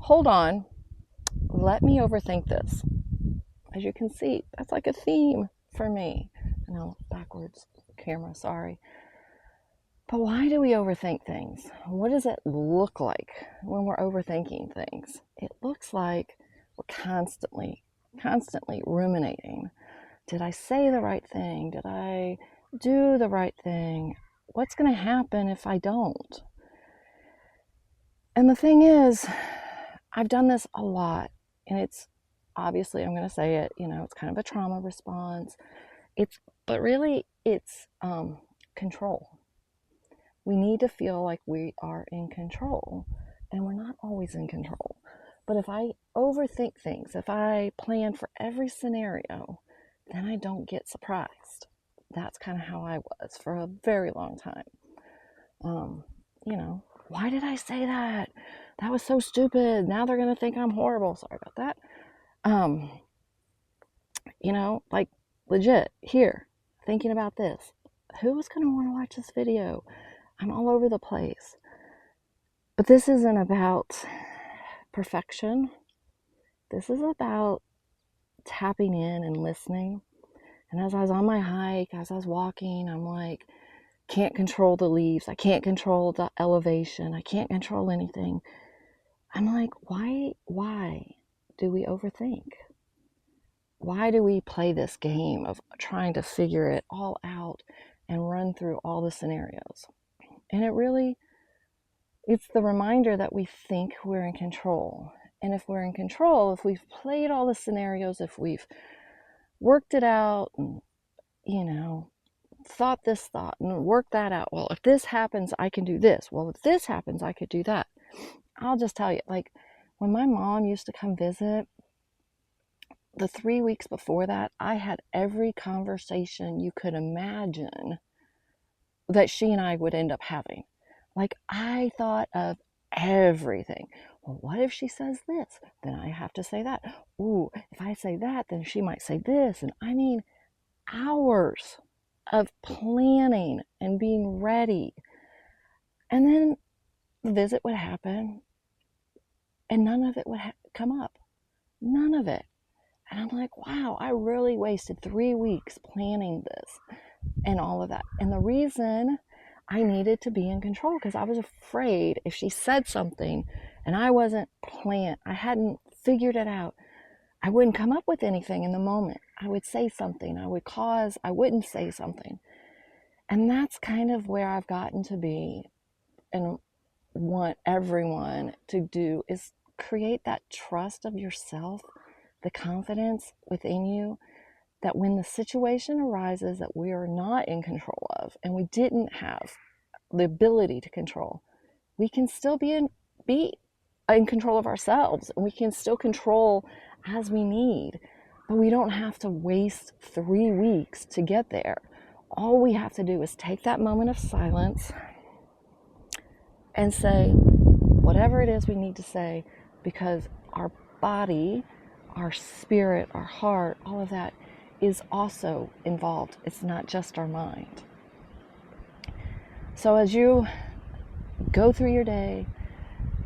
hold on, let me overthink this. As you can see, that's like a theme for me. No, backwards camera, sorry. But why do we overthink things? What does it look like when we're overthinking things? It looks like we're constantly ruminating. Did I say the right thing? Did I do the right thing? What's going to happen if I don't? And the thing is, I've done this a lot, and it's obviously, I'm going to say it, it's kind of a trauma response. But really, it's control. We need to feel like we are in control, and we're not always in control. But if I overthink things, if I plan for every scenario, then I don't get surprised. That's kind of how I was for a very long time. Why did I say that? That was so stupid. Now they're going to think I'm horrible. Sorry about that. Like legit here, thinking about this. Who is going to want to watch this video? I'm all over the place. But this isn't about perfection. This is about tapping in and listening. And as I was on my hike, as I was walking, I'm like, can't control the leaves. I can't control the elevation. I can't control anything. I'm like, why do we overthink? Why do we play this game of trying to figure it all out and run through all the scenarios? And it's the reminder that we think we're in control. And if we're in control, if we've played all the scenarios, if we've worked it out and, thought this thought and worked that out. Well, if this happens, I can do this. Well, if this happens, I could do that. I'll just tell you, like when my mom used to come visit, the 3 weeks before that, I had every conversation you could imagine that she and I would end up having. Like I thought of everything. Well, what if she says this? Then I have to say that. Ooh, if I say that, then she might say this. And I mean, hours of planning and being ready. And then the visit would happen and none of it would come up. None of it. And I'm like, wow, I really wasted 3 weeks planning this and all of that. And the reason I needed to be in control, because I was afraid if she said something and I wasn't I hadn't figured it out, I wouldn't come up with anything in the moment. I would say something. I wouldn't say something. And that's kind of where I've gotten to be and want everyone to do is create that trust of yourself, the confidence within you that when the situation arises that we are not in control of and we didn't have the ability to control, we can still be in control of ourselves, and we can still control as we need, but we don't have to waste 3 weeks to get there. All we have to do is take that moment of silence and say whatever it is we need to say, because our body, our spirit, our heart, all of that is also involved. It's not just our mind. So as you go through your day,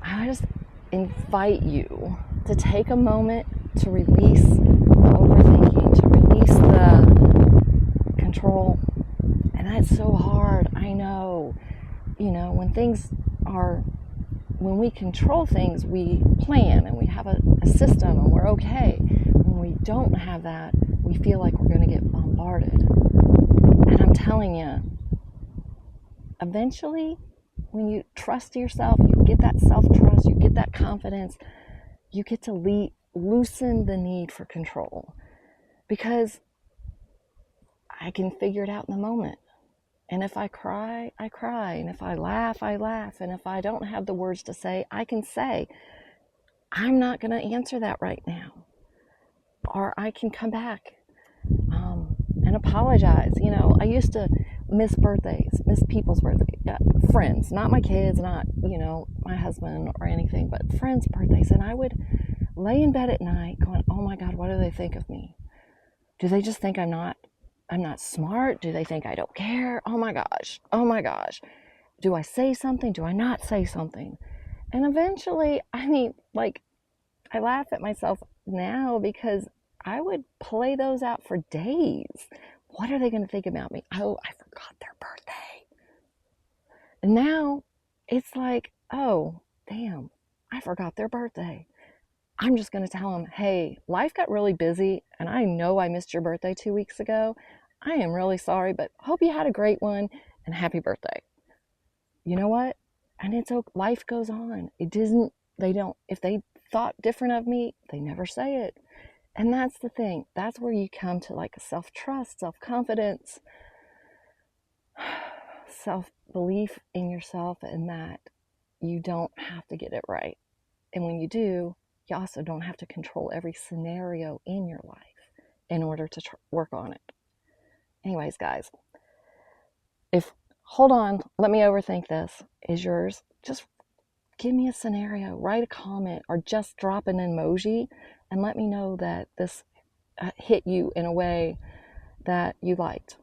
I just invite you to take a moment to release the overthinking, to release the control. And that's so hard, I know. When we control things, we plan and we have a system and we're okay. When we don't have that, we feel like we're going to get bombarded. And I'm telling you, eventually, when you trust yourself, you get that self-trust, you get that confidence, you get to loosen the need for control. Because I can figure it out in the moment. And if I cry, I cry. And if I laugh, I laugh. And if I don't have the words to say, I can say, I'm not going to answer that right now. Or I can come back and apologize. I used to miss birthdays, miss people's birthdays, friends, not my kids, not, my husband or anything, but friends' birthdays. And I would lay in bed at night going, oh my God, what do they think of me? Do they just think I'm not smart? Do they think I don't care? Oh my gosh. Do I say something? Do I not say something? And eventually, I laugh at myself now because I would play those out for days. What are they going to think about me? Oh, I forgot their birthday. And now it's like, oh, damn, I forgot their birthday. I'm just going to tell them, hey, life got really busy and I know I missed your birthday 2 weeks ago. I am really sorry, but hope you had a great one and happy birthday. You know what? And it's okay. Life goes on. It doesn't, they don't, if they thought different of me, they never say it. And that's the thing. That's where you come to like self-trust, self-confidence, self-belief in yourself, and that you don't have to get it right. And when you do, you also don't have to control every scenario in your life in order to work on it. Anyways, guys, hold on, let me overthink this. Is yours? Just give me a scenario, write a comment, or just drop an emoji and let me know that this hit you in a way that you liked.